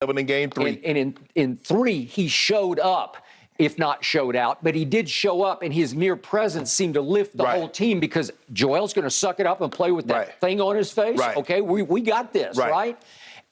in game 3. And in 3, he showed up, if not showed out, but he did show up, and his mere presence seemed to lift the whole team because Joel's going to suck it up and play with that thing on his face. Okay, we got this, right?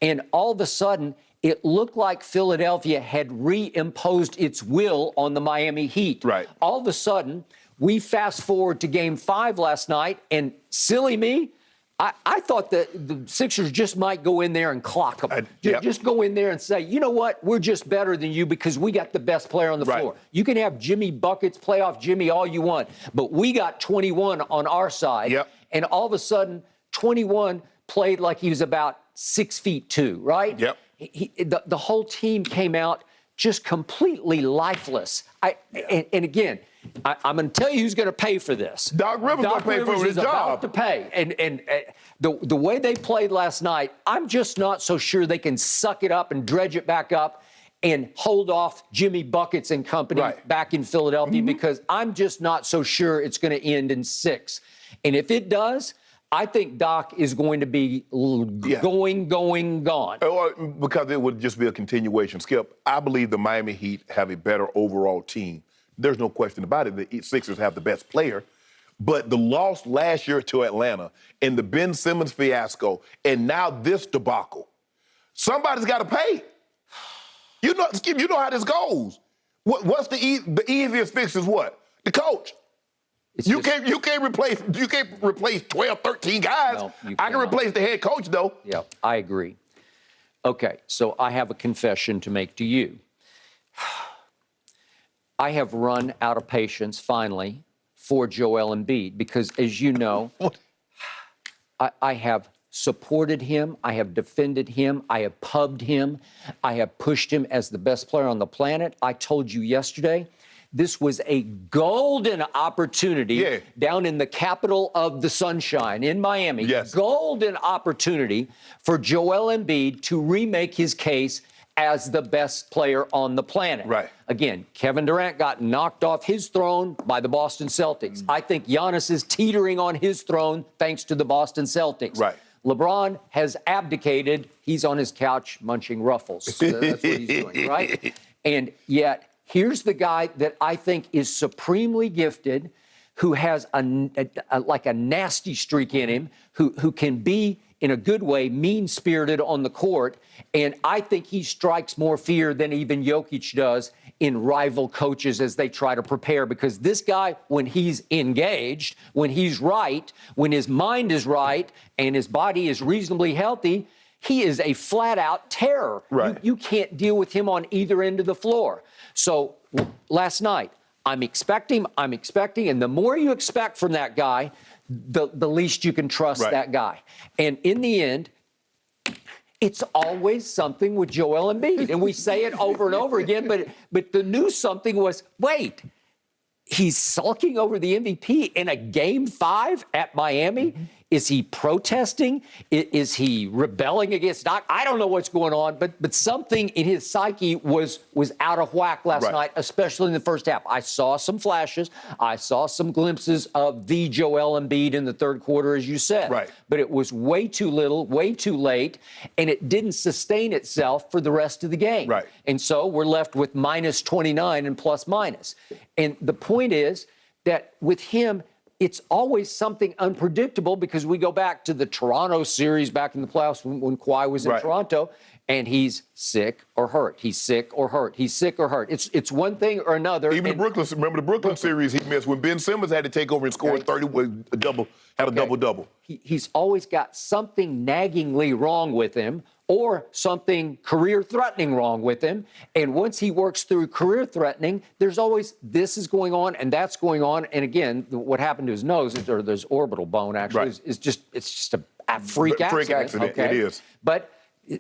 And all of a sudden, it looked like Philadelphia had reimposed its will on the Miami Heat. All of a sudden, we fast forward to Game 5 last night, and silly me, I thought that the Sixers just might go in there and clock them. Just go in there and say, you know what, we're just better than you because we got the best player on the floor. You can have Jimmy Buckets, playoff Jimmy, all you want, but we got 21 on our side. And all of a sudden, 21 played like he was about 6'2", right? The whole team came out just completely lifeless. And again, I'm going to tell you who's going to pay for this. Doc Rivers going to pay for his job. About to pay. And the way they played last night, I'm just not so sure they can suck it up and dredge it back up and hold off Jimmy Buckets and company back in Philadelphia because I'm just not so sure it's going to end in 6. And if it does, I think Doc is going to be gone. Because it would just be a continuation. Skip, I believe the Miami Heat have a better overall team. There's no question about it. The Sixers have the best player. But the loss last year to Atlanta and the Ben Simmons fiasco and now this debacle, somebody's got to pay. Skip, you know how this goes. What's the easiest fix is what? The coach. You can't replace 12, 13 guys. No, I can replace the head coach, though. Yeah, I agree. Okay, so I have a confession to make to you. I have run out of patience, finally, for Joel Embiid because, as you know, I have supported him, I have defended him, I have pubbed him, I have pushed him as the best player on the planet. I told you yesterday, this was a golden opportunity down in the capital of the sunshine, in Miami. Golden opportunity for Joel Embiid to remake his case as the best player on the planet. Again, Kevin Durant got knocked off his throne by the Boston Celtics. I think Giannis is teetering on his throne thanks to the Boston Celtics. LeBron has abdicated. He's on his couch munching Ruffles. So that's what he's doing, right? And yet, here's the guy that I think is supremely gifted, who has like a nasty streak in him, who can be, in a good way, mean-spirited on the court. And I think he strikes more fear than even Jokic does in rival coaches as they try to prepare. Because this guy, when he's engaged, when he's right, when his mind is right and his body is reasonably healthy, he is a flat-out terror. You can't deal with him on either end of the floor. So last night, I'm expecting, and the more you expect from that guy, the least you can trust that guy. And in the end, it's always something with Joel Embiid. And we say it over and over again, but the new something was, wait, he's sulking over the MVP in a Game 5 at Miami? Is he protesting? Is he rebelling against Doc? I don't know what's going on, but something in his psyche was out of whack last night, especially in the first half. I saw some flashes. I saw some glimpses of the Joel Embiid in the third quarter, as you said. But it was way too little, way too late, and it didn't sustain itself for the rest of the game. And so we're left with minus 29 and plus minus. And the point is that with him, it's always something unpredictable because we go back to the Toronto series back in the playoffs when Kawhi was in Toronto, and he's sick or hurt. He's sick or hurt. He's sick or hurt. It's one thing or another. Even remember the Brooklyn series he missed when Ben Simmons had to take over and score 30 with a double-double. He's always got something naggingly wrong with him or something career-threatening wrong with him. And once he works through career-threatening, there's always this is going on and that's going on. And again, what happened to his nose, or his orbital bone actually, is just a freak accident. Freak accident, it is. But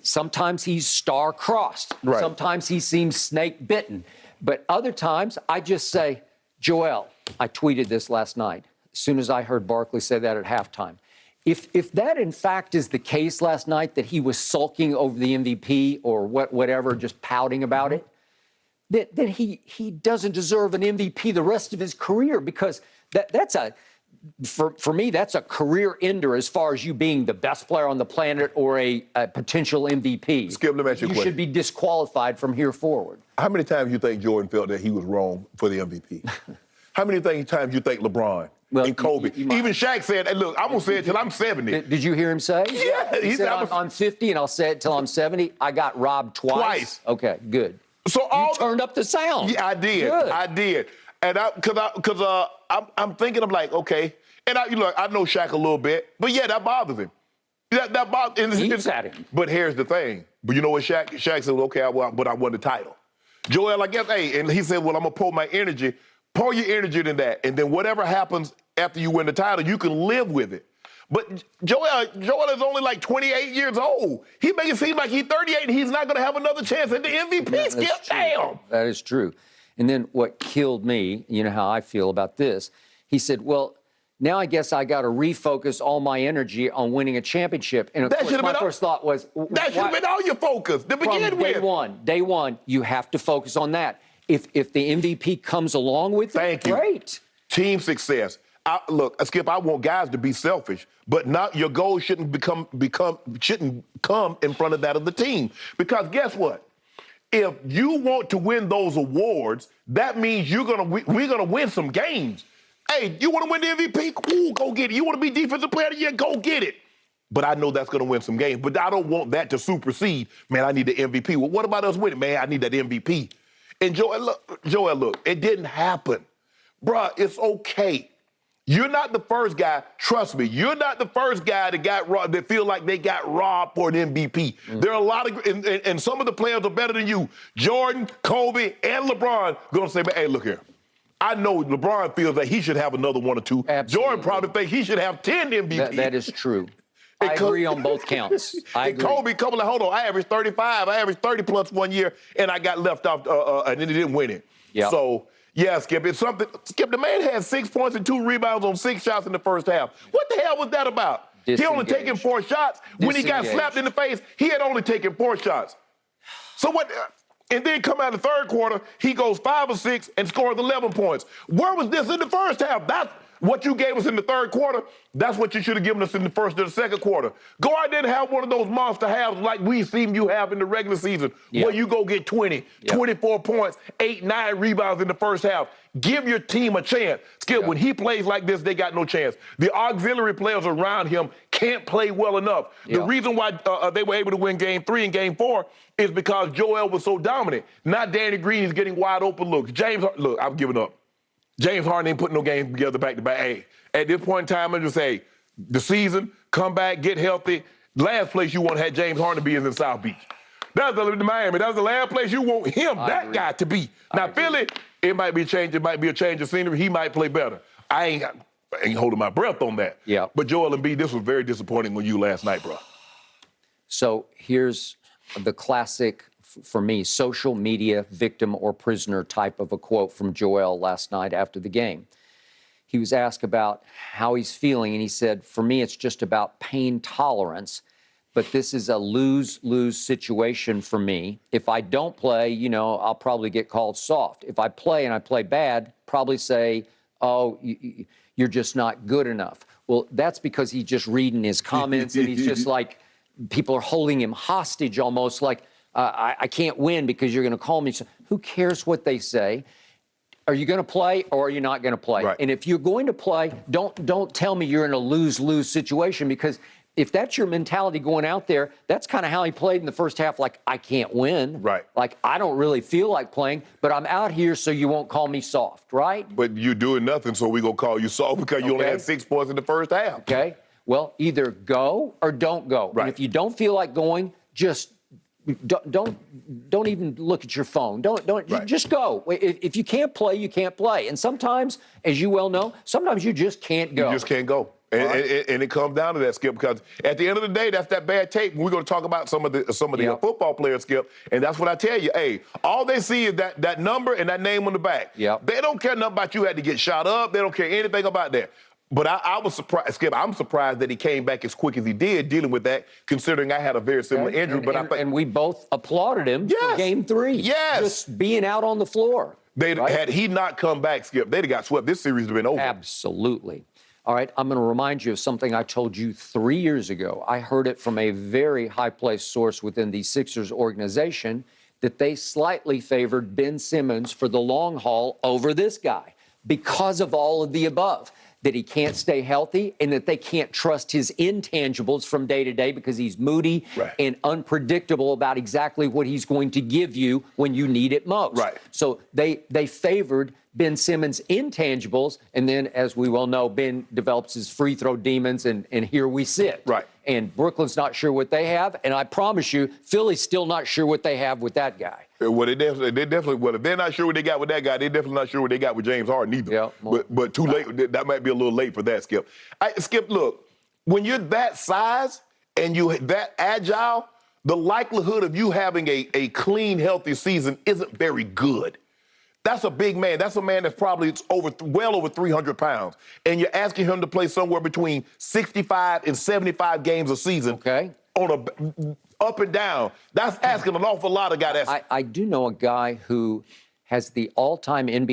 sometimes he's star-crossed. Sometimes he seems snake-bitten. But other times, I just say, Joel, I tweeted this last night, as soon as I heard Barkley say that at halftime. If that, in fact, is the case last night, that he was sulking over the MVP or whatever, just pouting about it, then he doesn't deserve an MVP the rest of his career, because that's for me, that's a career ender as far as you being the best player on the planet or a potential MVP. Skip, let me ask you a You question. should be disqualified from here forward. How many times you think Jordan felt that he was wrong for the MVP? How many times you think LeBron and Kobe? Even Shaq said, hey, look, I'm going to say it till I'm 70. Did you hear him say? Yeah. He said, I'm 50 and I'll say it till I'm 70. I got robbed twice. Okay, good. So you turned up the sound. Yeah, I did. Good. I did. And I'm thinking, I'm like, okay. And I know Shaq a little bit, but yeah, that bothers him. That bothers him. Eats at him. But here's the thing. But you know what Shaq said? Okay, but I won the title. Joel, I guess, hey, and he said, well, I'm going to pour your energy in that. And then whatever happens after you win the title, you can live with it. But Joel is only like 28 years old. He makes it seem like he's 38 and he's not going to have another chance at the MVP. Skip, damn. That is true. And then what killed me, you know how I feel about this, he said, well, now I guess I got to refocus all my energy on winning a championship. And of course, my first thought was, that should have been all your focus to begin with. Day one, you have to focus on that. If the MVP comes along with it, great. Team success. Look, Skip, I want guys to be selfish, but not your goal shouldn't shouldn't come in front of that of the team. Because guess what? If you want to win those awards, that means we're gonna win some games. Hey, you want to win the MVP? Ooh, go get it. You want to be defensive player of the year? Go get it. But I know that's going to win some games. But I don't want that to supersede. Man, I need the MVP. Well, what about us winning? Man, I need that MVP. And Joel, look, it didn't happen. Bruh, it's okay. You're not the first guy. Trust me, you're not the first guy that got robbed, that feel like they got robbed for an MVP. There are a lot of, and some of the players are better than you. Jordan, Kobe, and LeBron going to say, hey, look here. I know LeBron feels that he should have another one or two. Absolutely. Jordan probably thinks he should have 10 MVPs. That is true. I agree on both counts. I agree. Kobe, hold on, I averaged 35. I averaged 30 plus 1 year, and I got left off, and then he didn't win it. Yep. So, yeah, Skip, it's something. Skip, the man had 6 points and 2 rebounds on 6 shots in the first half. What the hell was that about? He only taken 4 shots. When he got slapped in the face, he had only taken 4 shots. So what? And then come out of the third quarter, he goes 5 of 6 and scores 11 points. Where was this in the first half? That's what you gave us in the third quarter. That's what you should have given us in the first or the second quarter. Go out there and have one of those monster halves like we seen you have in the regular season, where you go get 20, 24 points, 8, 9 rebounds in the first half. Give your team a chance. Skip, when he plays like this, they got no chance. The auxiliary players around him can't play well enough. The reason why they were able to win Game 3 and Game 4 is because Joel was so dominant. Not Danny Green is getting wide open looks. Look, I'm giving up. James Harden ain't putting no games together back-to-back. Hey, at this point in time, I'm just saying, the season, come back, get healthy. Last place you want to have James Harden be is in South Beach. That's Miami. That's the last place you want him, that guy, to be. Now, Philly, it might be a change. It might be a change of scenery. He might play better. I ain't holding my breath on that. Yeah. But Joel Embiid, this was very disappointing on you last night, bro. So here's the classic, for me, social media victim or prisoner type of a quote from Joel last night after the game. He was asked about how he's feeling, and he said, for me, it's just about pain tolerance, but this is a lose-lose situation for me. If I don't play, you know, I'll probably get called soft. If I play and I play bad, probably say, oh, you're just not good enough. Well, that's because he's just reading his comments, and he's just like, people are holding him hostage almost, like, I can't win because you're going to call me. So who cares what they say? Are you going to play or are you not going to play? Right. And if you're going to play, don't tell me you're in a lose-lose situation, because if that's your mentality going out there, that's kind of how he played in the first half, like, I can't win. Right. Like, I don't really feel like playing, but I'm out here so you won't call me soft, right? But you're doing nothing, so we're going to call you soft because you only had 6 points in the first half. Okay. Well, either go or don't go. Right. And if you don't feel like going, just don't even look at your phone. Just go. If you can't play, you can't play. And sometimes, as you well know, sometimes you just can't go. You just can't go. And it comes down to that, Skip, because at the end of the day, that's that bad tape. We're going to talk about some of the football players, Skip, and that's what I tell you. Hey, all they see is that number and that name on the back. Yep. They don't care nothing about you had to get shot up. They don't care anything about that. But I was surprised, Skip. I'm surprised that he came back as quick as he did dealing with that, considering I had a very similar injury. And we both applauded him for Game 3. Yes. Just being out on the floor. Had he not come back, Skip, they'd have got swept. This series would have been over. Absolutely. All right, I'm going to remind you of something I told you 3 years ago. I heard it from a very high-placed source within the Sixers organization that they slightly favored Ben Simmons for the long haul over this guy because of all of the above, that he can't stay healthy and that they can't trust his intangibles from day to day because he's moody and unpredictable about exactly what he's going to give you when you need it most. So they favored Ben Simmons' intangibles, and then, as we well know, Ben develops his free throw demons, and here we sit. And Brooklyn's not sure what they have, and I promise you, Philly's still not sure what they have with that guy. Well, they definitely, well, if they're not sure what they got with that guy, they're definitely not sure what they got with James Harden either. Yeah, well, but too late. That might be a little late for that, Skip. Skip, look, when you're that size and you're that agile, the likelihood of you having a clean, healthy season isn't very good. That's a big man. That's a man that's probably well over 300 pounds. And you're asking him to play somewhere between 65 and 75 games a season on a up and down. That's asking an awful lot of guys. I do know a guy who has the all-time NBA